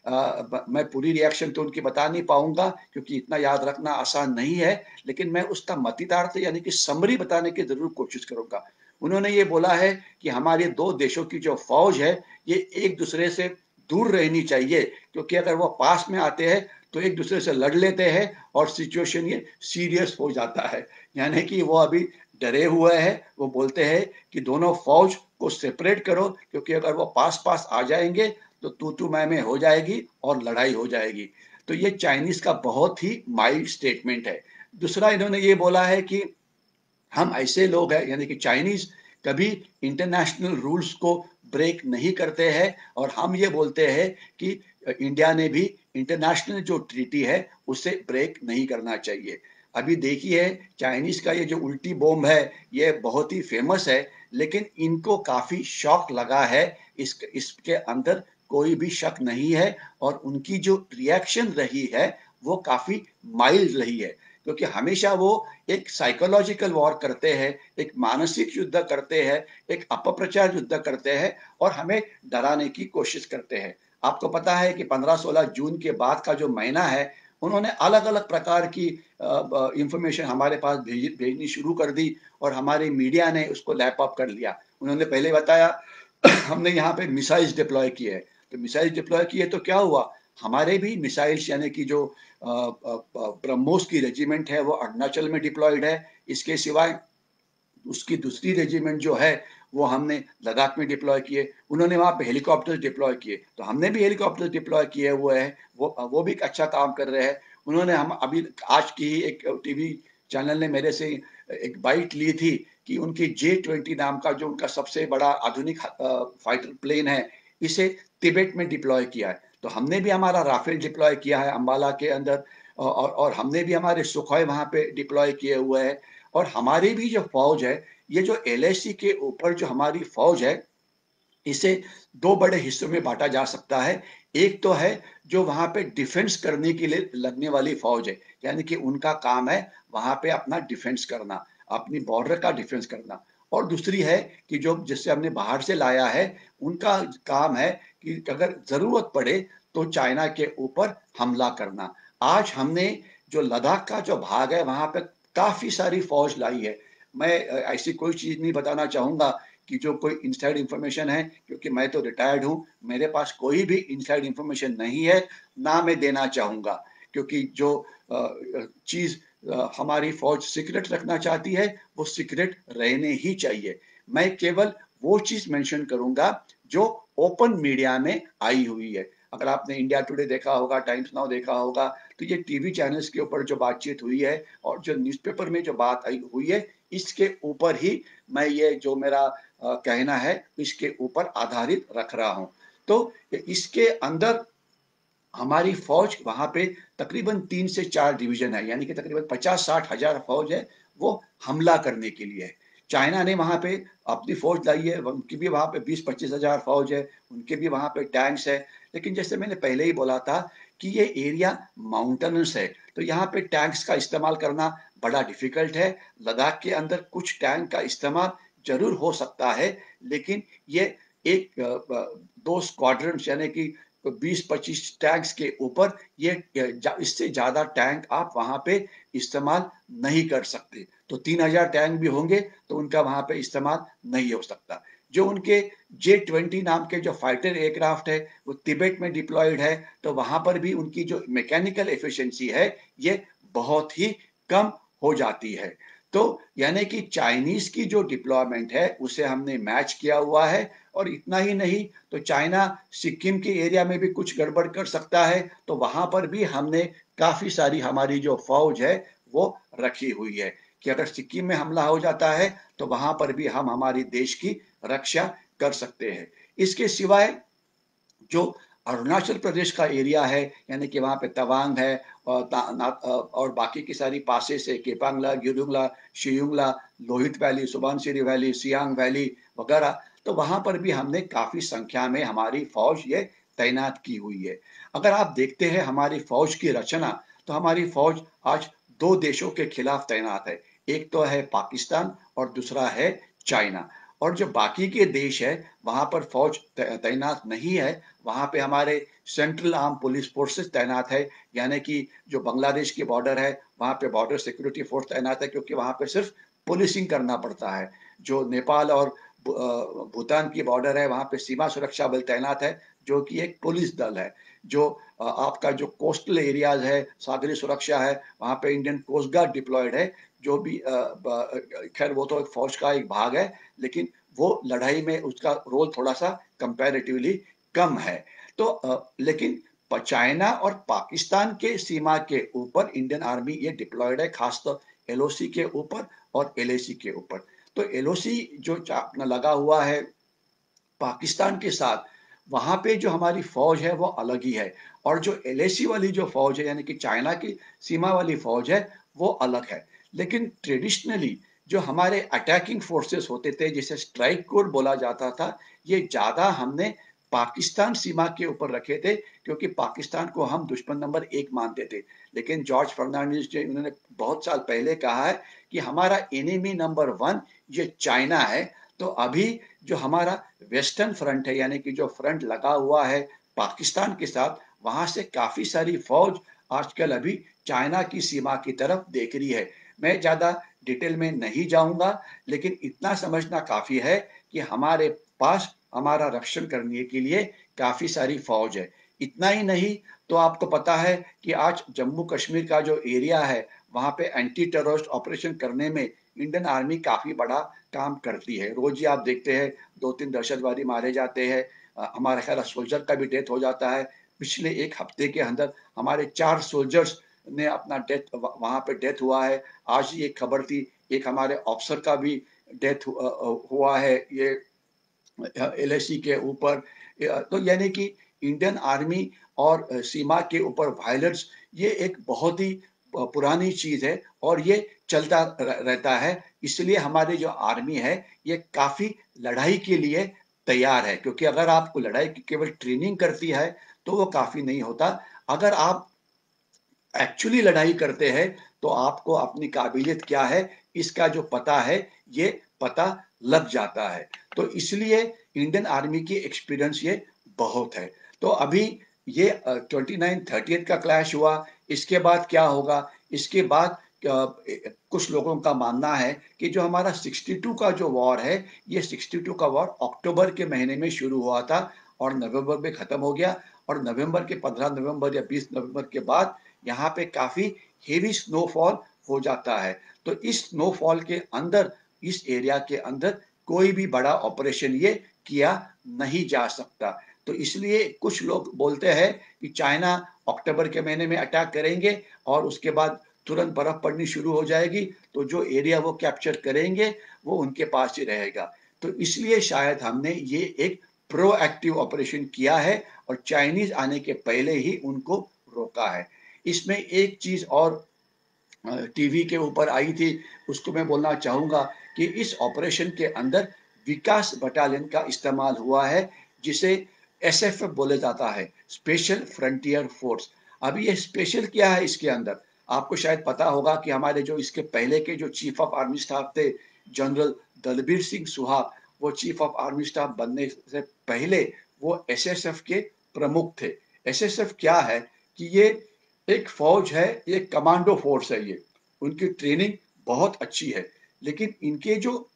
मैं पूरी रिएक्शन तो उनकी बता नहीं पाऊंगा क्योंकि इतना याद रखना आसान नहीं है, लेकिन मैं उसका मतितार्थ यानी कि समरी बताने की जरूर कोशिश करूंगा। उन्होंने ये बोला है कि हमारे दो देशों की जो फौज है ये एक दूसरे से दूर रहनी चाहिए, क्योंकि अगर वो पास में आते हैं तो एक दूसरे से लड़ लेते हैं और सिचुएशन ये सीरियस हो जाता है। यानी कि वो अभी डरे हुए हैं। वो बोलते हैं कि दोनों फौज को सेपरेट करो, क्योंकि अगर वो पास पास आ जाएंगे तो तू मैं हो जाएगी और लड़ाई हो जाएगी। तो ये चाइनीज का बहुत ही माइल्ड स्टेटमेंट है। दूसरा इन्होंने ये बोला है कि हम ऐसे लोग हैं, यानी कि चाइनीज कभी इंटरनेशनल रूल्स को ब्रेक नहीं करते हैं और हम ये बोलते हैं कि इंडिया ने भी इंटरनेशनल जो ट्रीटी है उसे ब्रेक नहीं करना चाहिए। अभी देखिए चाइनीज का ये जो उल्टी बॉम्ब है ये बहुत ही फेमस है, लेकिन इनको काफी शॉक लगा है। इसके अंदर कोई भी शक नहीं है और उनकी जो रिएक्शन रही है वो काफी माइल्ड रही है, क्योंकि हमेशा वो एक साइकोलॉजिकल वॉर करते हैं, एक मानसिक युद्ध करते हैं, एक अपप्रचार युद्ध करते हैं और हमें डराने की कोशिश करते हैं। आपको पता है कि 15-16 जून के बाद का जो महीना है, उन्होंने अलग अलग प्रकार की इंफॉर्मेशन हमारे पास भेजनी शुरू कर दी और हमारे मीडिया ने उसको लैप अप कर लिया। उन्होंने पहले बताया हमने यहाँ पे मिसाइल्स डिप्लॉय किए हैं। तो मिसाइल डिप्लॉय किए तो क्या हुआ, हमारे भी मिसाइल्स यानी कि जो ब्रह्मोस की रेजिमेंट है वो अरुणाचल में डिप्लॉयड है। इसके सिवाय उसकी दूसरी रेजिमेंट जो है वो हमने लद्दाख में डिप्लॉय किए। उन्होंने वहाँ पे हेलीकॉप्टर डिप्लॉय किए तो हमने भी हेलीकॉप्टर डिप्लॉय किए हुए हैं। वो भी एक अच्छा काम कर रहे हैं। उन्होंने हम अभी आज की ही एक टीवी चैनल ने मेरे से एक बाइट ली थी कि उनकी J-20 नाम का जो उनका सबसे बड़ा आधुनिक फाइटर प्लेन है, इसे तिब्बत में डिप्लॉय किया है। तो हमने भी हमारा राफेल डिप्लॉय किया है अम्बाला के अंदर, और हमने भी हमारे सुखोई वहाँ पे डिप्लॉय किए हुए हैं। और हमारी भी जो फ़ौज है, ये जो LAC के ऊपर जो हमारी फ़ौज है, इसे 2 बड़े हिस्सों में बाँटा जा सकता है। एक तो है जो वहाँ पे डिफेंस करने के लिए लगने वाली फ़ौज है, यानी कि उनका काम है वहाँ पे अपना डिफेंस करना, अपनी बॉर्डर का डिफेंस करना। और दूसरी है कि जो जिसे हमने बाहर से लाया है, उनका काम है कि अगर ज़रूरत पड़े तो चाइना के ऊपर हमला करना। आज हमने जो लद्दाख का जो भाग है, वहाँ पे काफ़ी सारी फ़ौज लाई है। मैं ऐसी कोई चीज़ नहीं बताना चाहूँगा कि जो कोई इनसाइड इन्फॉर्मेशन है, क्योंकि मैं तो रिटायर्ड हूँ, मेरे पास कोई भी इनसाइड इन्फॉर्मेशन नहीं है, ना मैं देना चाहूँगा। क्योंकि जो चीज़ हमारी फ़ौज सीक्रेट रखना चाहती है, वो सीक्रेट रहने ही चाहिए। मैं केवल वो चीज़ मेंशन करूँगा जो ओपन मीडिया में आई हुई है। अगर आपने इंडिया टुडे देखा होगा, टाइम्स नाउ देखा होगा, तो ये टीवी चैनल्स के ऊपर जो बातचीत हुई है और जो न्यूज़पेपर में जो बात आई हुई है, इसके ऊपर ही मैं ये जो मेरा कहना है, इसके ऊपर आधारित रख रहा हूँ। तो इसके अंदर हमारी फ़ौज वहाँ पे तकरीबन 3 से 4 डिवीज़न है, यानी कि तकरीबन 50-60 हज़ार फ़ौज है, वो हमला करने के लिए है। चाइना ने वहाँ पे अपनी फ़ौज लाई है, उनकी भी वहाँ पे 20-25 हज़ार फ़ौज है, उनके भी वहाँ पे टैंक्स है। लेकिन जैसे मैंने पहले ही बोला था कि ये एरिया माउंटेनस है, तो यहाँ पे टैंक्स का इस्तेमाल करना बड़ा डिफ़िकल्ट है। लद्दाख के अंदर कुछ टैंक का इस्तेमाल ज़रूर हो सकता है, लेकिन ये एक 2 स्क्वाड्रन्स यानी कि 20-25 टैंक्स के ऊपर ये इससे ज़्यादा टैंक आप वहाँ पे इस्तेमाल नहीं कर सकते। तो 3000 टैंक भी होंगे तो उनका वहाँ पे इस्तेमाल नहीं हो सकता। जो उनके J-20 नाम के जो फाइटर एयरक्राफ्ट है, वो तिब्बत में डिप्लॉयड है, तो वहाँ पर भी उनकी जो मैकेनिकल एफिशिएंसी है, ये बहुत ही कम हो जाती है। तो यानी कि चाइनीज़ की जो डिप्लॉयमेंट है, उसे हमने मैच किया हुआ है। और इतना ही नहीं, तो चाइना सिक्किम के एरिया में भी कुछ गड़बड़ कर सकता है, तो वहाँ पर भी हमने काफ़ी सारी हमारी जो फ़ौज है, वो रखी हुई है कि अगर सिक्किम में हमला हो जाता है, तो वहाँ पर भी हम हमारी देश की रक्षा कर सकते हैं। इसके सिवाय जो अरुणाचल प्रदेश का एरिया है, यानी कि वहाँ पे तवांग है और बाकी की सारी पासेस है, Kepangla, Girungla, Shiyungla, Lohit valley, Subansiri valley, Siang valley वगैरह, तो वहाँ पर भी हमने काफ़ी संख्या में हमारी फ़ौज ये तैनात की हुई है। अगर आप देखते हैं हमारी फ़ौज की रचना, तो हमारी फ़ौज आज 2 देशों के खिलाफ तैनात है। एक तो है पाकिस्तान और दूसरा है चाइना। और जो बाकी के देश है, वहाँ पर फ़ौज तैनात नहीं है, वहाँ पे हमारे सेंट्रल आर्म पुलिस फोर्सेस तैनात है, यानी कि जो बांग्लादेश की बॉर्डर है, वहाँ पे बॉर्डर सिक्योरिटी फोर्स तैनात है, क्योंकि वहाँ पे सिर्फ पुलिसिंग करना पड़ता है। जो नेपाल और भूटान की बॉर्डर है, वहाँ पे सीमा सुरक्षा बल तैनात है, जो कि एक पुलिस दल है। जो आपका जो कोस्टल एरियाज़ है, सागरीय सुरक्षा है, वहाँ पे इंडियन कोस्ट गार्ड डिप्लॉयड है, जो भी खैर वो तो एक फ़ौज का एक भाग है, लेकिन वो लड़ाई में उसका रोल थोड़ा-सा कंपैरेटिवली कम है। तो लेकिन चाइना और पाकिस्तान के सीमा के ऊपर इंडियन आर्मी ये डिप्लॉयड है, खासतौर LOC के ऊपर और LAC के ऊपर। तो LOC जो अपना लगा हुआ है पाकिस्तान के साथ, वहाँ पे जो हमारी फ़ौज है वो अलग ही है, और जो LAC वाली जो फ़ौज है, यानी कि चाइना की सीमा वाली फ़ौज है, वो अलग है। लेकिन ट्रेडिशनली जो हमारे अटैकिंग फोर्सेस होते थे, जिसे स्ट्राइक कोर बोला जाता था, ये ज़्यादा हमने पाकिस्तान सीमा के ऊपर रखे थे, क्योंकि पाकिस्तान को हम दुश्मन नंबर 1 मानते थे। लेकिन जॉर्ज फर्नांडिस जी उन्होंने बहुत साल पहले कहा है कि हमारा एनिमी नंबर 1 ये चाइना है। तो अभी जो हमारा वेस्टर्न फ्रंट है, यानी कि जो फ्रंट लगा हुआ है पाकिस्तान के साथ, वहाँ से काफ़ी सारी फ़ौज आजकल अभी चाइना की सीमा की तरफ देख रही है। मैं ज़्यादा डिटेल में नहीं जाऊँगा, लेकिन इतना समझना काफ़ी है कि हमारे पास हमारा रक्षण करने के लिए काफ़ी सारी फ़ौज है। इतना ही नहीं, तो आपको पता है कि आज जम्मू कश्मीर का जो एरिया है, वहाँ पे एंटी टेररिस्ट ऑपरेशन करने में इंडियन आर्मी काफ़ी बड़ा काम करती है। रोज़ ही आप देखते हैं 2-3 दहशतवादी मारे जाते हैं। हमारा ख़ैर सोल्जर का भी डेथ हो जाता है। पिछले 1 हफ्ते के अंदर हमारे 4 सोल्जर्स ने अपना डेथ वहाँ पे डेथ हुआ है। आज ही एक खबर थी, एक हमारे ऑफिसर का भी डेथ हुआ है ये एलएसी के ऊपर। तो यानी कि इंडियन आर्मी और सीमा के ऊपर वायलेंस ये एक बहुत ही पुरानी चीज है और ये चलता रहता है। इसलिए हमारी जो आर्मी है ये काफी लड़ाई के लिए तैयार है, क्योंकि अगर आपको लड़ाई की केवल ट्रेनिंग करती है तो वो काफी नहीं होता। अगर आप एक्चुअली लड़ाई करते हैं तो आपको अपनी काबिलियत क्या है इसका जो पता है ये पता लग जाता है। तो इसलिए इंडियन आर्मी की एक्सपीरियंस ये बहुत है। तो अभी ये 29-30 का क्लैश हुआ, इसके बाद क्या होगा? इसके बाद कुछ लोगों का मानना है कि जो हमारा 62 का जो वॉर है, ये 62 का वॉर अक्टूबर के महीने में शुरू हुआ था और नवंबर में खत्म हो गया। और नवंबर के 15 नवंबर या 20 नवंबर के बाद यहाँ पे काफी हेवी स्नोफॉल हो जाता है। तो इस स्नोफॉल के अंदर, इस एरिया के अंदर कोई भी बड़ा ऑपरेशन ये किया नहीं जा सकता। तो इसलिए कुछ लोग बोलते हैं कि चाइना अक्टूबर के महीने में अटैक करेंगे और उसके बाद तुरंत बर्फ पड़नी शुरू हो जाएगी, तो जो एरिया वो कैप्चर करेंगे वो उनके पास ही रहेगा। तो इसलिए शायद हमने ये एक प्रोएक्टिव ऑपरेशन किया है और चाइनीज आने के पहले ही उनको रोका है। इसमें एक चीज और टीवी के ऊपर आई थी, उसको मैं बोलना चाहूंगा कि इस ऑपरेशन के अंदर विकास बटालियन का इस्तेमाल हुआ है, जिसे एसएफएफ बोले जाता है, स्पेशल फ्रंटियर फोर्स। अभी ये स्पेशल क्या है इसके अंदर? आपको शायद पता होगा कि हमारे जो इसके पहले के जो चीफ ऑफ आर्मी स्टाफ थे, जनरल दलबीर सिंह सुहाग, वो चीफ ऑफ आर्मी स्टाफ बनने से पहले वो एसएसएफ के प्रमुख थे। एसएसएफ क्या है कि ये एक फौज है, ये कमांडो फोर्स है। ये उनकी ट्रेनिंग बहुत अच्छी है, लेकिन इनके जो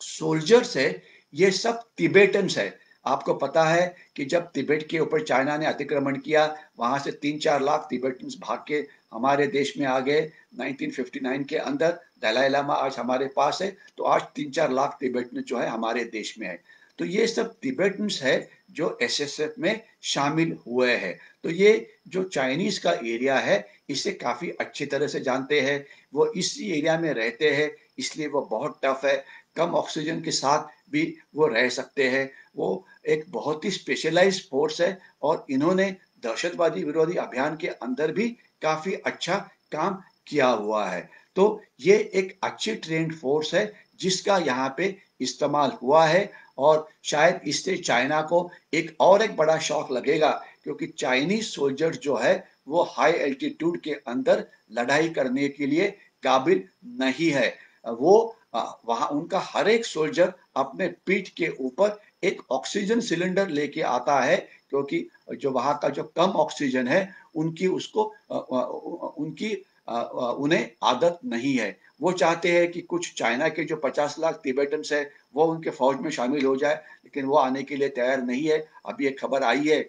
सोल्जर्स है ये सब तिबेटन्स है। आपको पता है कि जब तिब्बत के ऊपर चाइना ने अतिक्रमण किया, वहां से 3-4 लाख तिबेटन्स भाग के हमारे देश में आ गए 1959 के अंदर। दलाई लामा आज हमारे पास है, तो आज 3-4 लाख तिबेटन जो है हमारे देश में है। तो ये सब तिबेटन्स है जो एसएसएफ में शामिल हुए हैं। तो ये जो चाइनीज का एरिया है इसे काफी अच्छी तरह से जानते हैं, वो इसी एरिया में रहते हैं, इसलिए वो बहुत टफ है। कम ऑक्सीजन के साथ भी वो रह सकते हैं। वो एक बहुत ही स्पेशलाइज्ड फोर्स है और इन्होंने दहशतवादी विरोधी अभियान के अंदर भी काफी अच्छा काम किया हुआ है। तो ये एक अच्छी ट्रेंड फोर्स है जिसका यहाँ पे इस्तेमाल हुआ है और शायद इससे चाइना को एक बड़ा शॉक लगेगा, क्योंकि चाइनीज सोल्जर्स जो है वो हाई एल्टीट्यूड के अंदर लड़ाई करने के लिए काबिल नहीं है। वो वहां उनका हर एक सोल्जर अपने पीठ के ऊपर एक ऑक्सीजन सिलेंडर लेके आता है, क्योंकि जो वहां का जो कम ऑक्सीजन है उनकी उसको उनकी उन्हें आदत नहीं है। वो चाहते हैं कि कुछ चाइना के जो 50 लाख तिबेटन्स है वो उनके फौज में शामिल हो जाए, लेकिन वो आने के लिए तैयार नहीं है। अभी एक खबर आई है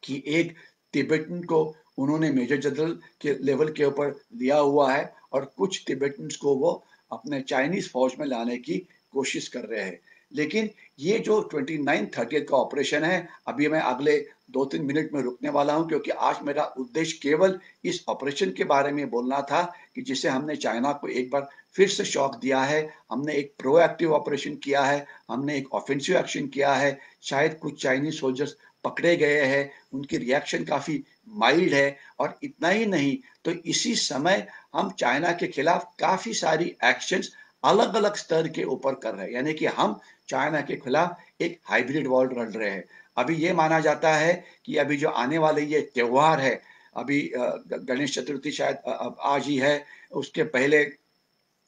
कि एक तिबेटन को उन्होंने मेजर जनरल के लेवल के ऊपर लिया हुआ है और कुछ तिबेटन्स को वो अपने चाइनीज फौज में लाने की कोशिश कर रहे हैं। लेकिन ये जो 29-30 का ऑपरेशन है, अभी मैं अगले 2-3 मिनट में रुकने वाला हूं, क्योंकि आज मेरा उद्देश्य केवल इस ऑपरेशन के बारे में बोलना था कि जिसे हमने चाइना को एक बार फिर से शॉक दिया है। हमने एक प्रोएक्टिव ऑपरेशन किया है, हमने एक ऑफेंसिव एक्शन किया है। शायद कुछ चाइनीज सोल्जर्स पकड़े गए हैं, उनकी रिएक्शन काफी माइल्ड है। और इतना ही नहीं, तो इसी समय हम चाइना के खिलाफ काफी सारी एक्शंस अलग अलग स्तर के ऊपर कर रहे हैं, यानी कि हम चाइना के खिलाफ एक हाइब्रिड वॉर लड़ रहे हैं। अभी ये माना जाता है कि अभी जो आने वाले ये त्योहार है, अभी गणेश चतुर्थी शायद आज ही है, उसके पहले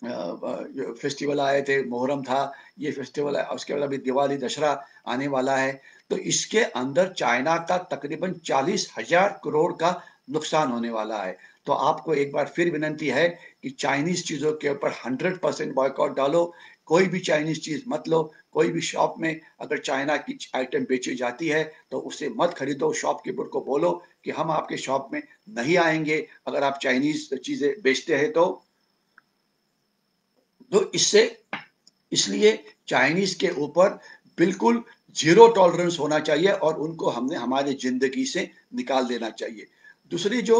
फेस्टिवल आए थे, मोहर्रम था, ये फेस्टिवल है, उसके बाद अभी दिवाली दशहरा आने वाला है। तो इसके अंदर चाइना का तकरीबन 40,000 करोड़ का नुकसान होने वाला है। तो आपको एक बार फिर विनंती है कि चाइनीज चीजों के ऊपर 100% बॉयकॉट डालो। कोई भी चाइनीज चीज मत लो। कोई भी शॉप में अगर चाइना की आइटम बेची जाती है तो उसे मत खरीदो। शॉपकीपर को बोलो कि हम आपके शॉप में नहीं आएंगे अगर आप चाइनीज चीजें बेचते हैं। तो इससे इसलिए चाइनीज के ऊपर बिल्कुल जीरो टॉलरेंस होना चाहिए और उनको हमने हमारी जिंदगी से निकाल देना चाहिए। दूसरी जो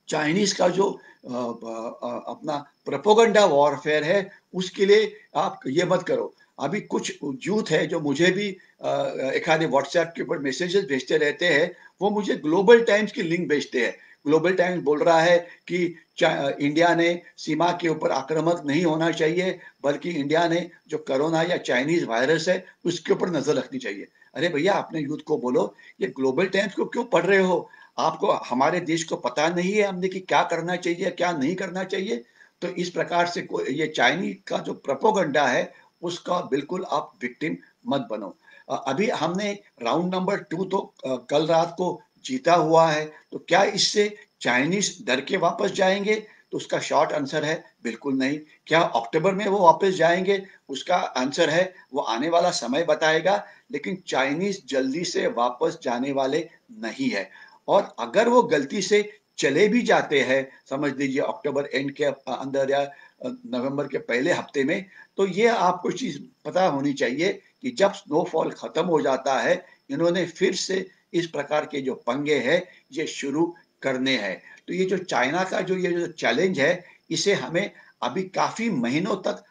चाइनीज का जो अपना प्रोपेगेंडा वॉरफेयर है, उसके लिए आप ये मत करो। अभी कुछ यूथ है जो मुझे भी एक आधे व्हाट्सएप के ऊपर मैसेजेस भेजते रहते हैं, वो मुझे ग्लोबल टाइम्स की लिंक भेजते हैं। ग्लोबल टाइम्स बोल रहा है कि इंडिया ने सीमा के ऊपर आक्रामक नहीं होना चाहिए, बल्कि इंडिया ने जो कोरोना या चाइनीज वायरस है उसके ऊपर नजर रखनी चाहिए। अरे भैया, अपने यूथ को बोलो, ये ग्लोबल टाइम्स को क्यों पढ़ रहे हो? आपको हमारे देश को पता नहीं है हमने कि क्या करना चाहिए, क्या नहीं करना चाहिए? तो इस प्रकार से ये चाइनीज का जो प्रोपेगेंडा है, उसका बिल्कुल आप विक्टिम मत बनो। अभी हमने राउंड नंबर 2 तो कल रात को जीता हुआ है, तो क्या इससे चाइनीज डर के वापस जाएंगे? तो उसका शॉर्ट आंसर है बिल्कुल नहीं। क्या अक्टूबर में वो वापस जाएंगे? उसका आंसर है वो आने वाला समय बताएगा, लेकिन चाइनीज जल्दी से वापस जाने वाले नहीं है। और अगर वो गलती से चले भी जाते हैं, समझ लीजिए अक्टूबर एंड के अंदर या नवंबर के पहले हफ्ते में, तो ये आपको चीज पता होनी चाहिए कि जब स्नोफॉल खत्म हो जाता है, इन्होंने फिर से इस प्रकार के जो पंगे हैं ये शुरू करने हैं। तो ये जो चाइना का ये जो चैलेंज है, इसे हमें अभी काफी महीनों तक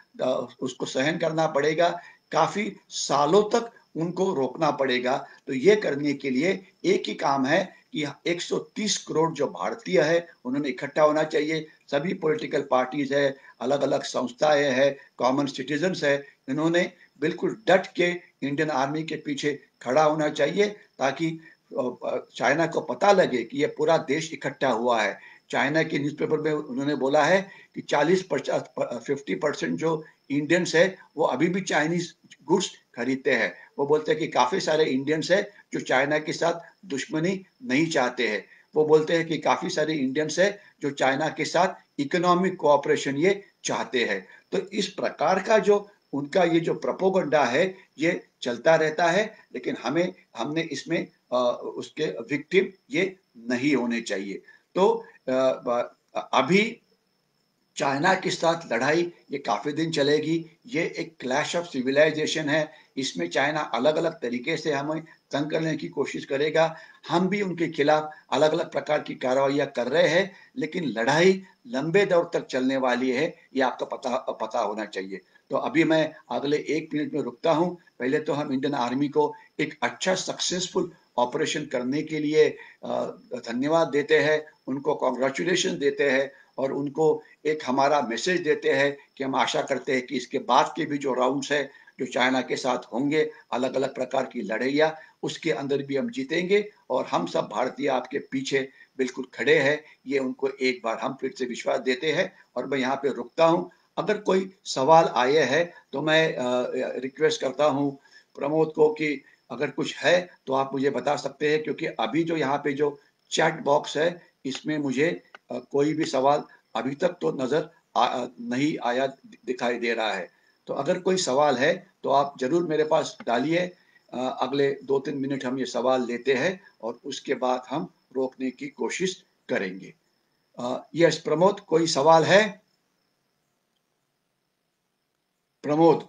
उसको सहन करना पड़ेगा, काफी सालों तक उनको रोकना पड़ेगा। तो ये करने के लिए एक ही काम है कि 130 करोड़ जो भारतीय है उन्होंने इकट्ठा होना चाहिए। सभी पॉलिटिकल पार्टीज है, अलग अलग संस्थाएं है, कॉमन सिटीजन्स है, इन्होंने बिल्कुल डट के इंडियन आर्मी के पीछे खड़ा होना चाहिए, ताकि चाइना को पता लगे कि ये पूरा देश इकट्ठा हुआ है। चाइना के न्यूज़पेपर में उन्होंने बोला है कि 50% जो इंडियंस है वो अभी भी चाइनीज गुड्स खरीदते हैं। वो बोलते हैं कि काफी सारे इंडियंस है जो चाइना के साथ दुश्मनी नहीं चाहते हैं। वो बोलते हैं कि काफी सारे इंडियंस है जो चाइना के साथ इकोनॉमिक कोऑपरेशन ये चाहते हैं। तो इस प्रकार का जो उनका ये जो प्रोपेगेंडा है ये चलता रहता है, लेकिन हमने इसमें उसके विक्टिम ये नहीं होने चाहिए। तो अभी चाइना के साथ लड़ाई ये काफी दिन चलेगी। ये एक क्लैश ऑफ सिविलाइजेशन है। इसमें चाइना अलग अलग तरीके से हमें तंग करने की कोशिश करेगा। हम भी उनके खिलाफ अलग अलग प्रकार की कार्रवाइयां कर रहे हैं, लेकिन लड़ाई लंबे दौर तक चलने वाली है, ये आपको पता होना चाहिए। तो अभी मैं अगले 1 मिनट में रुकता हूं। पहले तो हम इंडियन आर्मी को एक अच्छा सक्सेसफुल ऑपरेशन करने के लिए धन्यवाद देते हैं, उनको कॉन्ग्रेचुलेशन देते हैं, और उनको एक हमारा मैसेज देते हैं कि हम आशा करते हैं कि इसके बाद के भी जो राउंड्स है जो चाइना के साथ होंगे, अलग अलग प्रकार की लड़ाइयाँ, उसके अंदर भी हम जीतेंगे, और हम सब भारतीय आपके पीछे बिल्कुल खड़े हैं। ये उनको एक बार हम फिर से विश्वास देते हैं। और मैं यहाँ पे रुकता हूँ। अगर कोई सवाल आए हैं तो मैं रिक्वेस्ट करता हूँ प्रमोद को कि अगर कुछ है तो आप मुझे बता सकते हैं, क्योंकि अभी जो यहाँ पे जो चैट बॉक्स है इसमें मुझे कोई भी सवाल अभी तक तो नजर नहीं आया, दिखाई दे रहा है। तो अगर कोई सवाल है तो आप जरूर मेरे पास डालिए। अगले 2-3 मिनट हम ये सवाल लेते हैं और उसके बाद हम रोकने की कोशिश करेंगे। यस प्रमोद, कोई सवाल है? प्रमोद,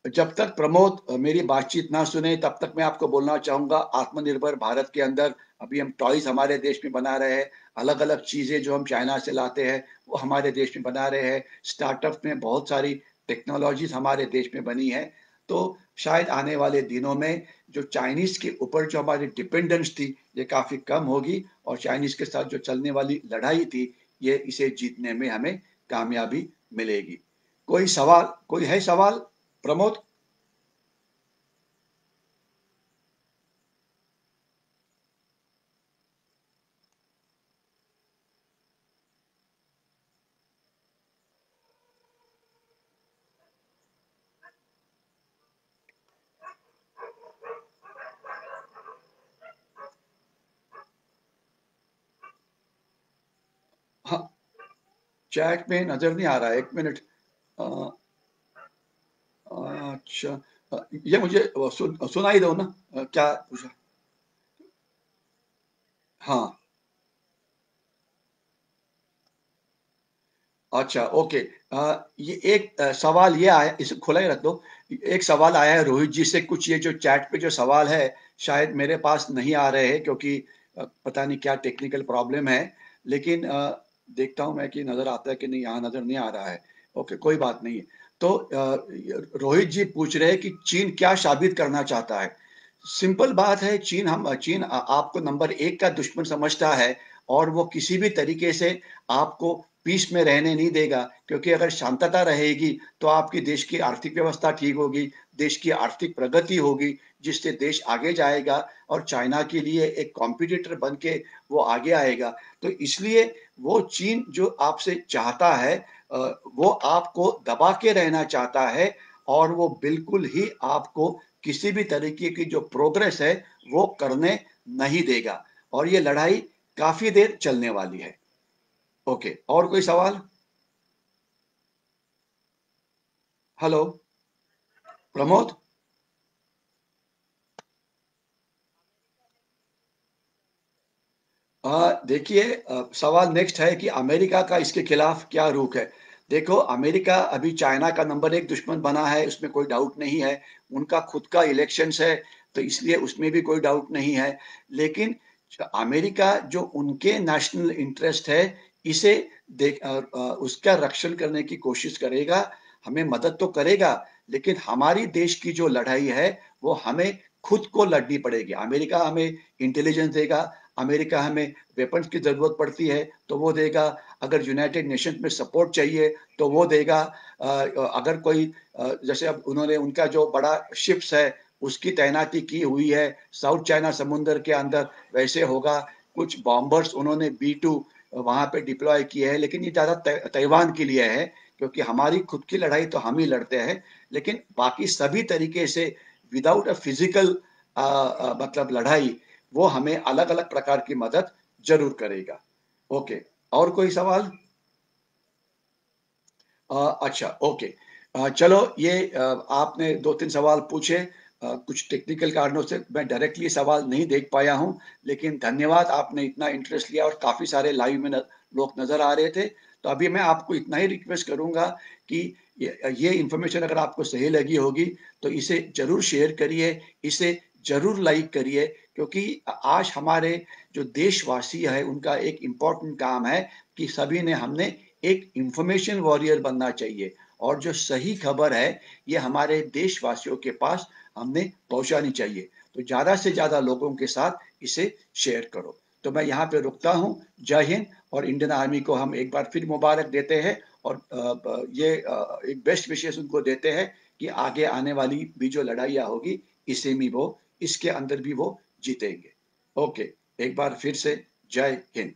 जब तक प्रमोद मेरी बातचीत ना सुने तब तक मैं आपको बोलना चाहूंगा, आत्मनिर्भर भारत के अंदर अभी हम टॉयज हमारे देश में बना रहे हैं। अलग अलग चीजें जो हम चाइना से लाते हैं वो हमारे देश में बना रहे हैं। स्टार्टअप में बहुत सारी टेक्नोलॉजीज हमारे देश में बनी है। तो शायद आने वाले दिनों में जो चाइनीज के ऊपर जो हमारी डिपेंडेंस थी ये काफी कम होगी, और चाइनीज के साथ जो चलने वाली लड़ाई थी ये इसे जीतने में हमें कामयाबी मिलेगी। कोई सवाल, कोई है सवाल प्रमोद? हाँ, चैट में नजर नहीं आ रहा है, 1 मिनट। अ, अच्छा, ये मुझे सुनाई दो ना, क्या पूछा? हाँ, अच्छा, ओके। ये एक सवाल ये आया, इसे खुला ही रख दो। एक सवाल आया है रोहित जी से, कुछ ये जो चैट पे जो सवाल है शायद मेरे पास नहीं आ रहे हैं, क्योंकि पता नहीं क्या टेक्निकल प्रॉब्लम है, लेकिन देखता हूँ मैं कि नज़र आता है कि नहीं, यहाँ नज़र नहीं आ रहा है। ओके, कोई बात नहीं है। तो रोहित जी पूछ रहे हैं कि चीन क्या साबित करना चाहता है? सिंपल बात है, चीन आपको नंबर 1 का दुश्मन समझता है और वो किसी भी तरीके से आपको पीस में रहने नहीं देगा, क्योंकि अगर शांतता रहेगी, तो आपकी देश की आर्थिक व्यवस्था ठीक होगी, देश की आर्थिक प्रगति होगी, जिससे देश आगे जाएगा और चाइना के लिए एक कॉम्पिटिटर बन के वो आगे आएगा। तो इसलिए वो चीन जो आपसे चाहता है वो आपको दबा के रहना चाहता है और वो बिल्कुल ही आपको किसी भी तरीके की जो प्रोग्रेस है, वो करने नहीं देगा और ये लड़ाई काफ़ी देर चलने वाली है। ओके, और कोई सवाल? हेलो, प्रमोद? देखिए सवाल नेक्स्ट है कि अमेरिका का इसके खिलाफ क्या रुख है? देखो, अमेरिका अभी चाइना का नंबर 1 दुश्मन बना है, उसमें कोई डाउट नहीं है। उनका खुद का इलेक्शंस है, तो इसलिए उसमें भी कोई डाउट नहीं है। लेकिन अमेरिका जो उनके नेशनल इंटरेस्ट है, इसे उसका रक्षण करने की कोशिश करेगा, हमें मदद तो करेगा, लेकिन हमारी देश की जो लड़ाई है, वो हमें खुद को लड़नी पड़ेगी। अमेरिका हमें इंटेलिजेंस देगा, अमेरिका हमें वेपन्स की ज़रूरत पड़ती है, तो वो देगा। अगर यूनाइटेड नेशंस में सपोर्ट चाहिए, तो वो देगा। अगर कोई जैसे अब उन्होंने उनका जो बड़ा शिप्स है, उसकी तैनाती की हुई है साउथ चाइना समुंदर के अंदर, वैसे होगा। कुछ बॉम्बर्स उन्होंने B-2 वहाँ पे डिप्लॉय किए हैं, लेकिन ये ज़्यादा ताइवान के लिए है, क्योंकि हमारी खुद की लड़ाई तो हम ही लड़ते हैं। लेकिन बाकी सभी तरीके से विदाउट अ फिज़िकल मतलब लड़ाई, वो हमें अलग-अलग प्रकार की मदद ज़रूर करेगा। ओके, और कोई सवाल? अच्छा, ओके। चलो ये आपने 2-3 सवाल पूछे। कुछ टेक्निकल कारणों से मैं डायरेक्टली सवाल नहीं देख पाया हूँ, लेकिन धन्यवाद, आपने इतना इंटरेस्ट लिया और काफ़ी सारे लाइव में न लोग नज़र आ रहे थे। तो अभी मैं आपको इतना ही रिक्वेस्ट करूँगा कि ये इन्फॉर्मेशन अगर आपको सही लगी होगी, तो इसे ज़रूर शेयर करिए, इसे ज़रूर लाइक करिए, क्योंकि आज हमारे जो देशवासी हैं, उनका एक इम्पोर्टेंट काम है कि सभी ने हमने एक इंफॉर्मेशन वॉरियर बनना चाहिए और जो सही खबर है, ये हमारे देशवासियों के पास हमने पहुंचानी चाहिए। तो ज्यादा से ज्यादा लोगों के साथ इसे शेयर करो। तो मैं यहाँ पे रुकता हूँ। जय हिंद। और इंडियन आर्मी को हम एक बार फिर मुबारक देते हैं और एक बेस्ट विशेष उनको देते हैं कि आगे आने वाली भी जो लड़ाइयाँ होगी, इसे भी वो इसके अंदर भी वो जीतेंगे। ओके, एक बार फिर से जय हिंद।